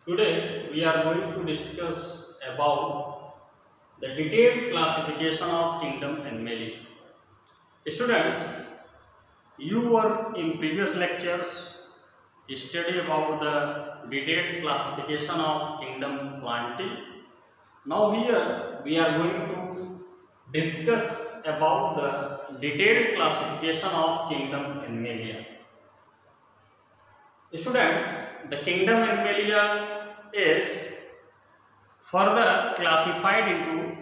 Today we are going to discuss about the detailed classification of kingdom animalia. Students, you were in previous lectures study about the detailed classification of kingdom plantae. Now here we are going to discuss about the detailed classification of kingdom animalia. Students, the kingdom animalia is further classified into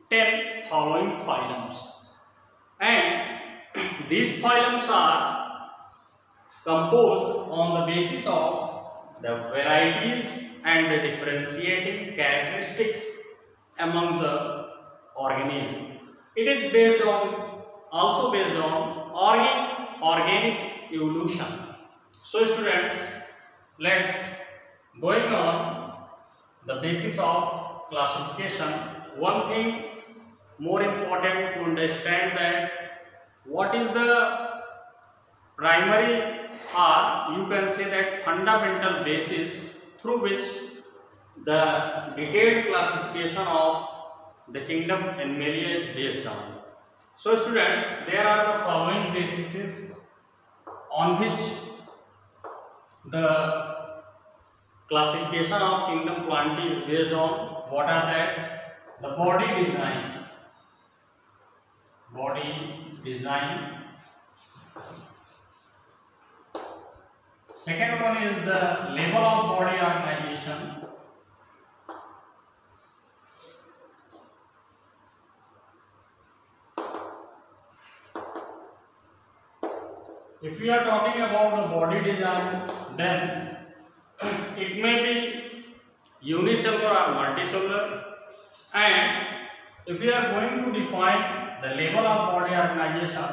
10 following phylums, and these phylums are composed on the basis of the varieties and the differentiating characteristics among the organism. It is also based on organic evolution. So students, let's going on the basis of classification. One thing more important to understand that what is the primary, or you can say that fundamental basis through which the detailed classification of the kingdom animalia is based on. So students, there are the following bases on which the classification of kingdom plantae is based on. What are that? The body design. Second one is the level of body organization. If we are talking about the body design, then it may be unicellular or multicellular, and if we are going to define the level of body organization,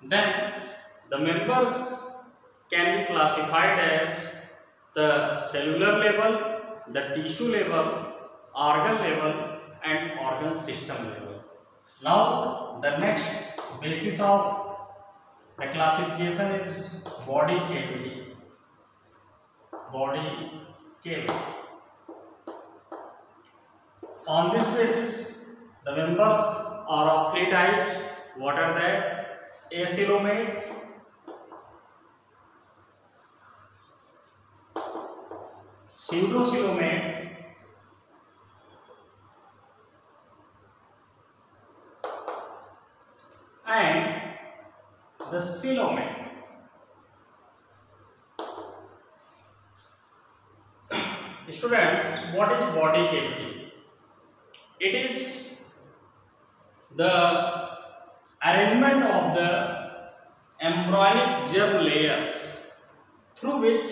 then the members can be classified as the cellular level, the tissue level, organ level, and organ system level. Now the next basis of the classification is body cavity. On this basis, the members are of three types. What are that? Acoelomate, pseudocoelomate, and the coelomate. Students, what is body cavity? It is the arrangement of the embryonic germ layers through which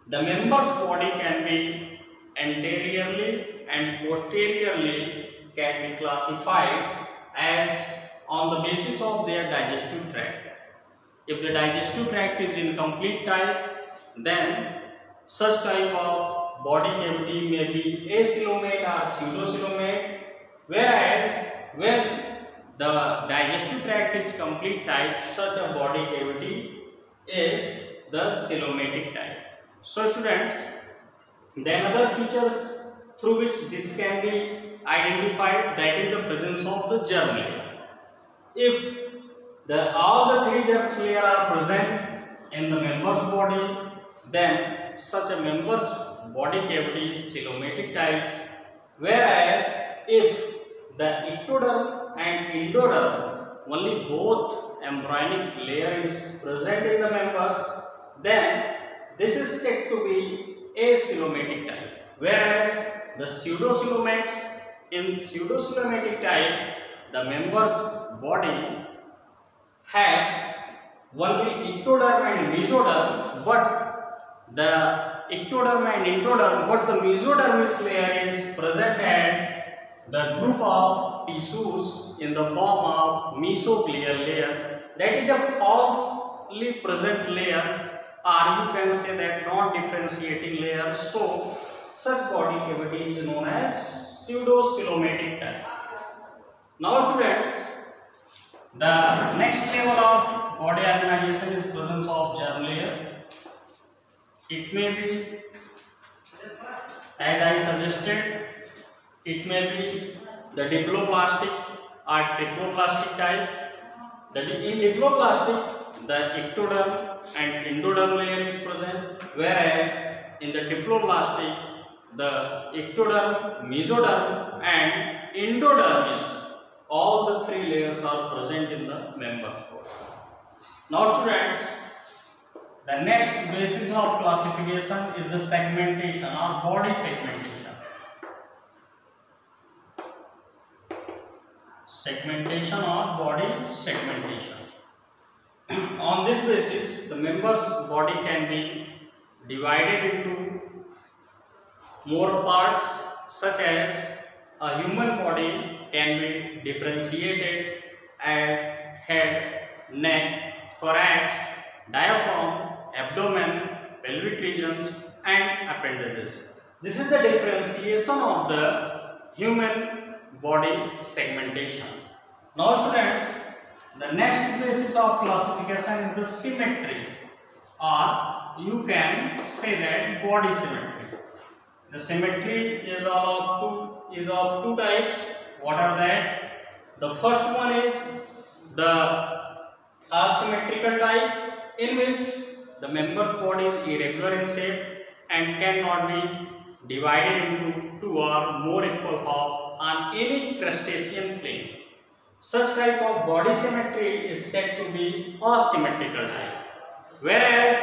the member's body can be anteriorly and posteriorly can be classified as on the basis of their digestive tract. If the digestive tract is incomplete type, then such type of body cavity may be acoelomate or pseudocoelomate, whereas when the digestive tract is complete type, such a body cavity is the coelomatic type. So students, the another features through which this can be identified, that is the presence of the germ layer. If all the three germ layers are present in the member's body, then such a member's body cavity is coelomatic type, whereas if the ectoderm and endoderm, only both embryonic layer is present in the members, then this is said to be acoelomatic type, whereas the pseudocoelomates, in pseudocoelomatic type, the members body have only ectoderm and mesoderm, but the ectoderm and endoderm, but the mesodermis layer is present at the group of tissues in the form of mesoglial layer. That is a falsely present layer, or you can say that non-differentiating layer. So such body cavity is known as pseudocoelomatic type. Now students, the next level of body organization is presence of germ layer. It may be As I suggested, it may be the diploplastic or triploplastic type. In diploplastic, the ectoderm and endoderm layer is present, whereas in the triploplastic, the ectoderm, mesoderm and endodermis, all the three layers are present in the members body. Now students, the next basis of classification is the segmentation or body segmentation. Segmentation or body segmentation. On this basis, the members body can be divided into more parts, such as a human body can be differentiated as head, neck, thorax, diaphragm, abdomen, pelvic regions and appendages. This is the differentiation of the human body segmentation. Now students, the next basis of classification is the symmetry, or you can say that body symmetry. The symmetry is of two types. What are that? The first one is the asymmetrical type, in which the members body is irregular in shape and cannot be divided into two or more equal halves on any crustacean plane. Such type of body symmetry is said to be asymmetrical type. Whereas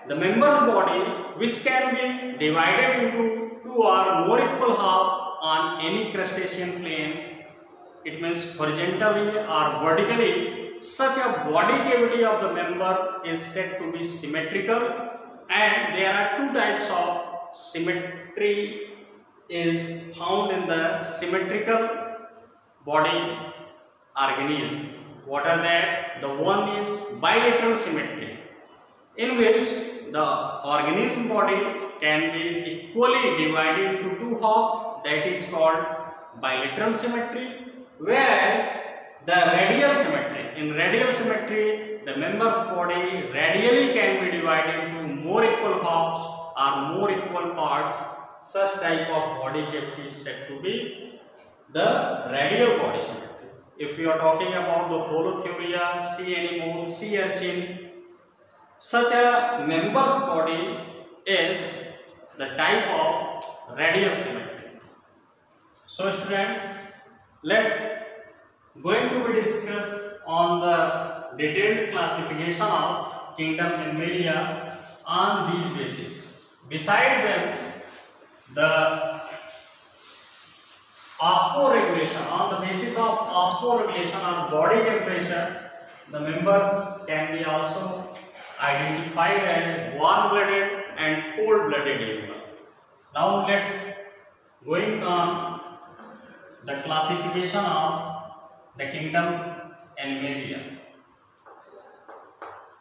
the members body which can be divided into two or more equal halves on any crustacean plane, it means horizontally or vertically, such a body cavity of the member is said to be symmetrical, and there are two types of symmetry is found in the symmetrical body organism. What are that? The one is bilateral symmetry, in which the organism body can be equally divided into two halves, that is called bilateral symmetry. Whereas the radial symmetry, in radial symmetry, the members body radially can be divided into more equal halves or more equal parts. Such type of body cavity is said to be the radial body symmetry. If you are talking about the Holothurian, sea anemone, sea urchin, such a members body is the type of radial symmetry. So students, let's going to be discuss on the detailed classification of kingdom Animalia on these bases. Beside them, the osmoregulation, on the basis of osmoregulation or body temperature, the members can be also identified as warm-blooded and cold-blooded animal. Now let's going on the classification of the kingdom Animalia.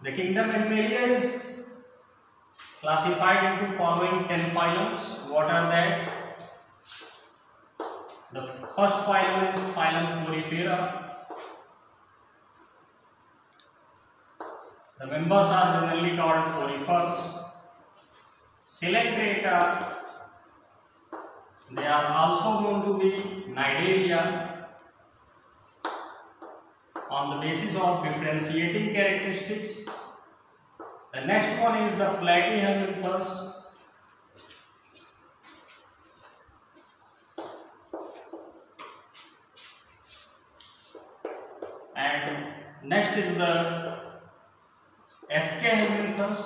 The kingdom Animalia is classified into following 10 phylums. What are that? The first phylum is phylum Porifera. The members are generally called porifers. Coelenterata, they are also known to be Cnidaria. On the basis of differentiating characteristics, the next one is the Platyhelminthes. And next is the Aschelminthes.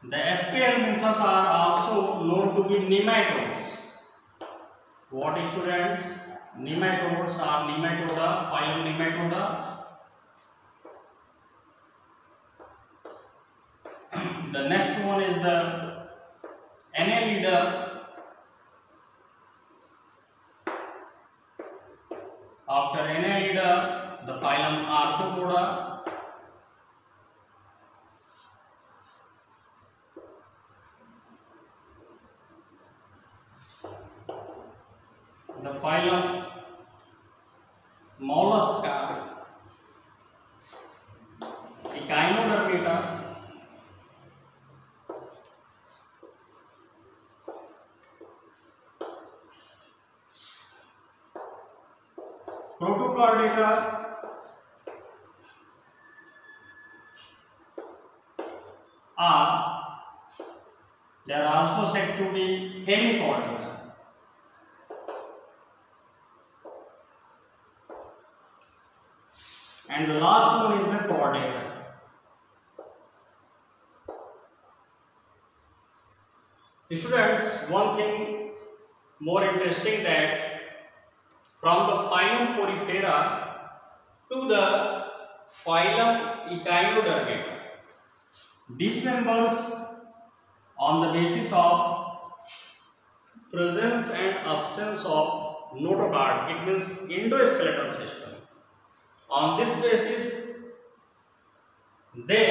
The Aschelminthes are also known to be nematodes. What is students? Nematodes are Nematoda, phylum Nematoda. The next one is the Annelida. After Annelida, the phylum Arthropoda. The phylum Mollusca, Echinodermata, notochordata they are also said to be hemichordata. And the last one is the chordata. Students, one thing more interesting that from the phylum Porifera to the phylum Echinodermata, these members on the basis of presence and absence of notochord, it means endoskeletal system. On this basis, they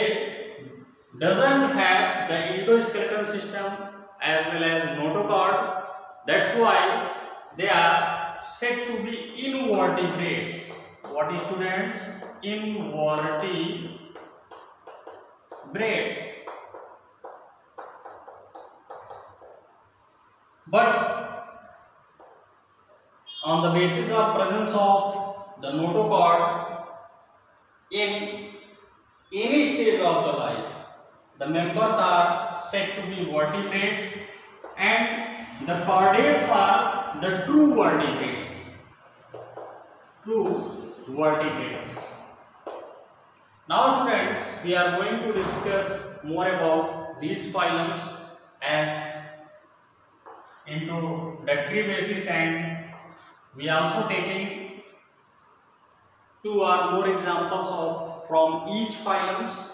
doesn't have the endoskeletal system as well as notochord. That's why they are said to be invertebrates. What is, students? Invertebrates. But on the basis of presence of the notochord in any stage of the life, the members are said to be vertebrates, and the chordates are the true vertebrates. Now students, we are going to discuss more about these phylums as introductory basis, and we are also taking 2 or more examples of from each phylums.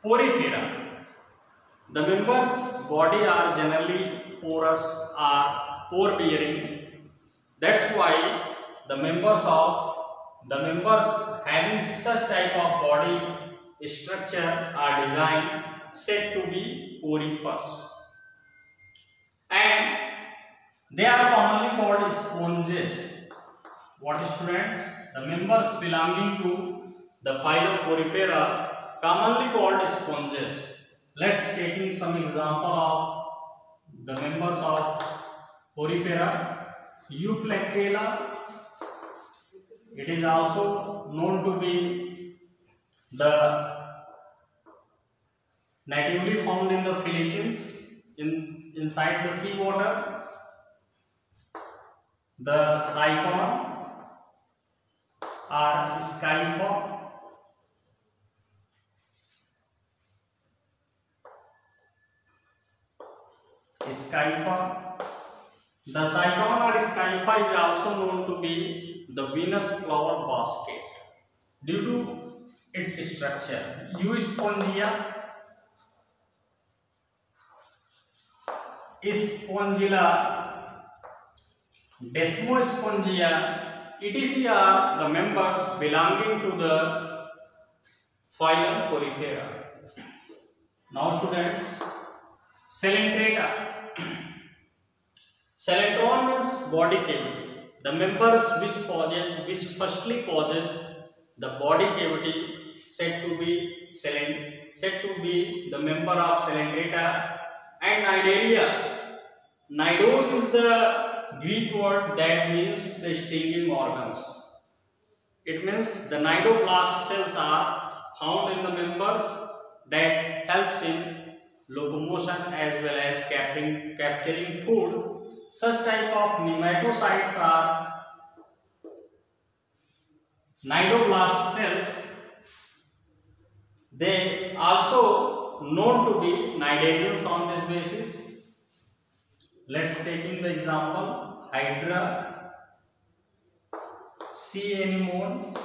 Porifera. The members' body are generally porous or pore bearing. That's why the members having such type of body structure are designed said to be poriferous. And they are commonly called sponges. What is, students? The members belonging to the phylum Porifera commonly called sponges. Let's taking some example of the members of Porifera. Euplectella. It is also known to be the natively found in the Philippines inside the seawater. The Sciphon or Scyphon. The Sciphon or Scypha is also known to be the Venus flower basket due to its structure. Euspongia, Spongilla, Desmospongia, etc. are the members belonging to the phylum Porifera. Now students, Coelenterata. Coelentron means body cavity. The members which firstly possess the body cavity said to be the member of Coelenterata. And Cnidaria. Cnidos is the Greek word that means the stinging organs. It means the cnidoblast cells are found in the members that helps in locomotion as well as capturing food. Such type of nematocytes are cnidoblast cells. They also known to be cnidarians on this basis. Let's taking the example Hydra, sea anemone,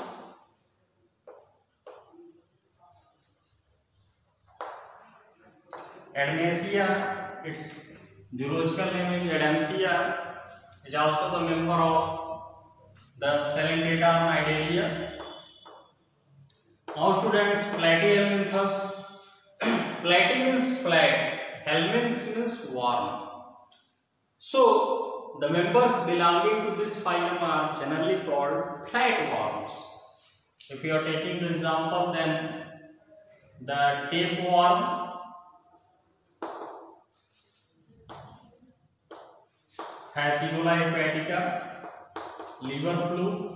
Adamsia, its zoological name is Adamsia, is also the member of the Coelenterata Cnidaria. Now students, Platyhelminthes. Platy means flat, helminths means worm. So the members belonging to this phylum are generally called flatworms. If you are taking the example, then the tapeworm, Fasciola hepatica, liver fluke.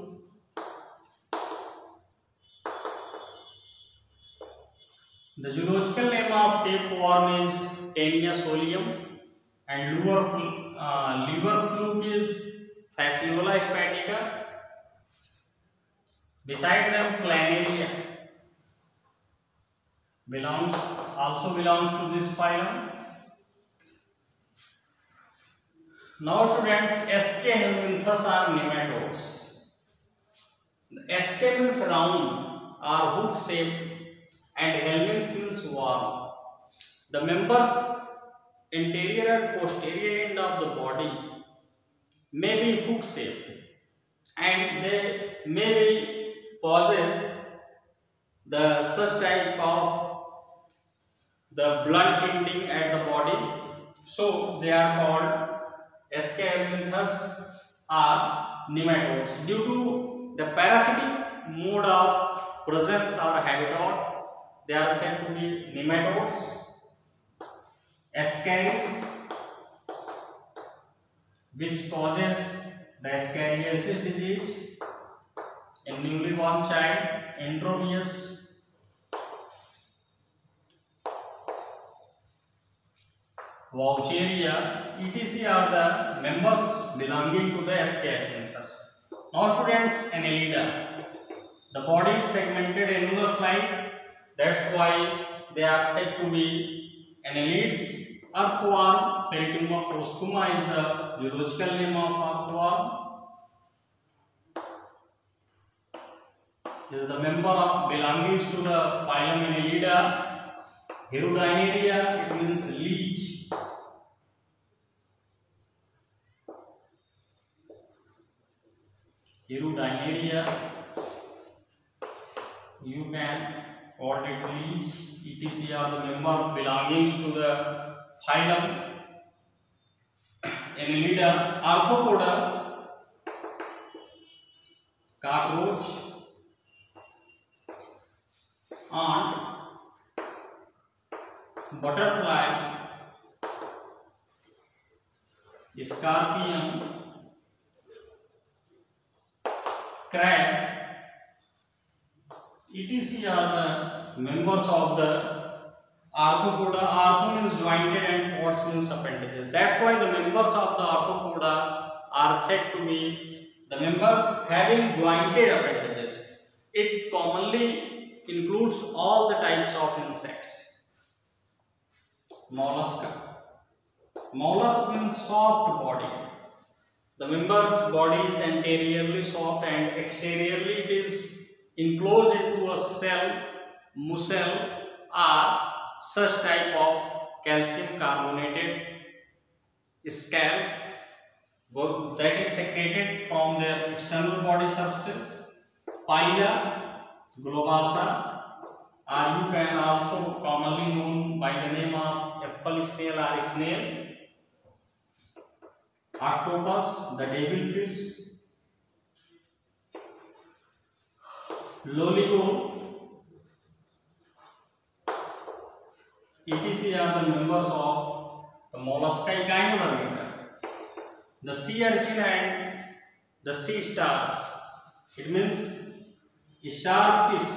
The zoological name of tapeworm is Taenia solium, and liver fluke is Fasciola hepatica. Beside them, Planaria also belongs to this phylum. Now students, SK helminthes are nematodes. The SK means round or hook shaped and helminth means worm. The members anterior and posterior end of the body may be hook shaped and they may be possess the such type of the blunt ending at the body, so they are called SK helminthes are nematodes. Due to the parasitic mode of presence or habitat, they are said to be nematodes. Ascaris, which causes the ascariasis disease in newly born child. Enterobius, Vaucheria, etc. are the members belonging to the SK helminthes. Now students, Annelida. The body is segmented annulus-like. That's why they are said to be annelids. Earthworm, Peritimum posthuma is the zoological name of earthworm. This is the member of belongings to the phylum Annelida. Hirudinaria, it means leech. Hirudinaria, you can call it leech. etc. are the member belongings to the phylum Annelida. Arthropoda, cockroach, ant, butterfly, scorpion, crab, etc. are the members of the arthropoda. Arthro means jointed and pods means appendages. That's why the members of the arthropoda are said to be the members having jointed appendages. It commonly includes all the types of insects. Mollusca. Mollusk means soft body. The members' body is anteriorly soft and exteriorly it is enclosed into a cell, mucel, or such type of calcium carbonated scale that is secreted from their external body surfaces. Pila, globosa, or you can also commonly known by the name of apple snail or snail. Octopus, the devilfish. Loligo, etc. are the members of the mollusca echinodermata. The sea urchin and the sea stars, it means starfish,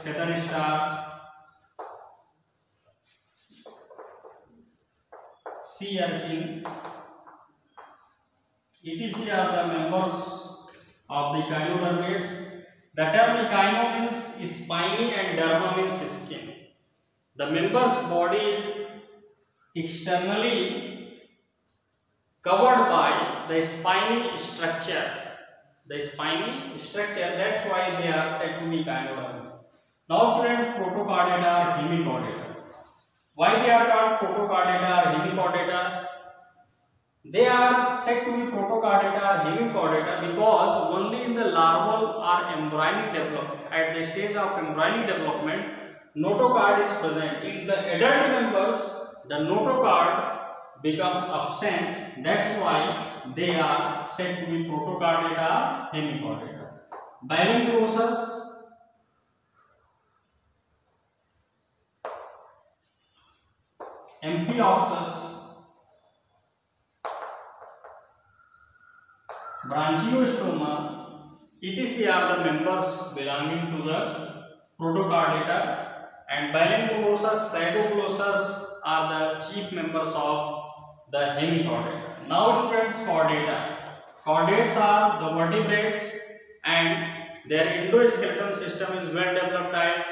feather star, sea urchin, etc. are the members of the echinodermates. The term echino means spiny and derma means skin. The member's body is externally covered by the spiny structure. That's why they are said to be echinoderms. Now students, Protocardata, Hemichordata. Why they are called Protocardata or Hemichordata? They are said to be Protocardata or Hemichordata because only in the larval or embryonic development, at the stage of embryonic development, notochord is present. In the adult members, the notochord become absent. That's why they are said to be Protocardata or Hemichordata. Baryonychus, Amphioxus, Branchiostoma, etc. are the members belonging to the Protochordata, and Balancholosus, Sagoglossus are the chief members of the Hemichordata. Now students, chordata. Chordates are the vertebrates and their endoskeleton system is well developed type.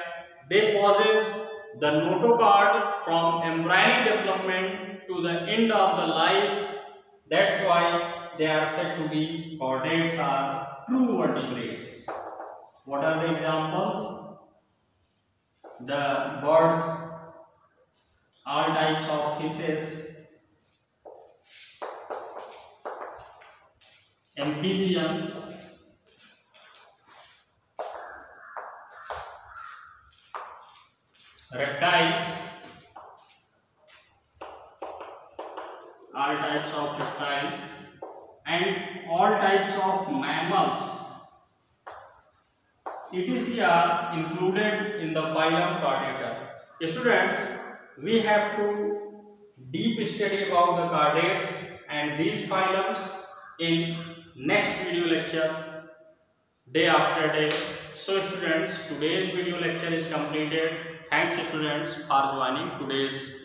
They possess the notochord from embryonic development to the end of the life. That's why they are said to be chordates are true vertebrates. What are the examples? The birds, all types of fishes, amphibians, reptiles, all types of reptiles, and all types of mammals, etc. are included in the phylum Chordata. Students, we have to deep study about the chordates and these phylums in next video lecture, day after day. So students, today's video lecture is completed. Thanks students for joining today's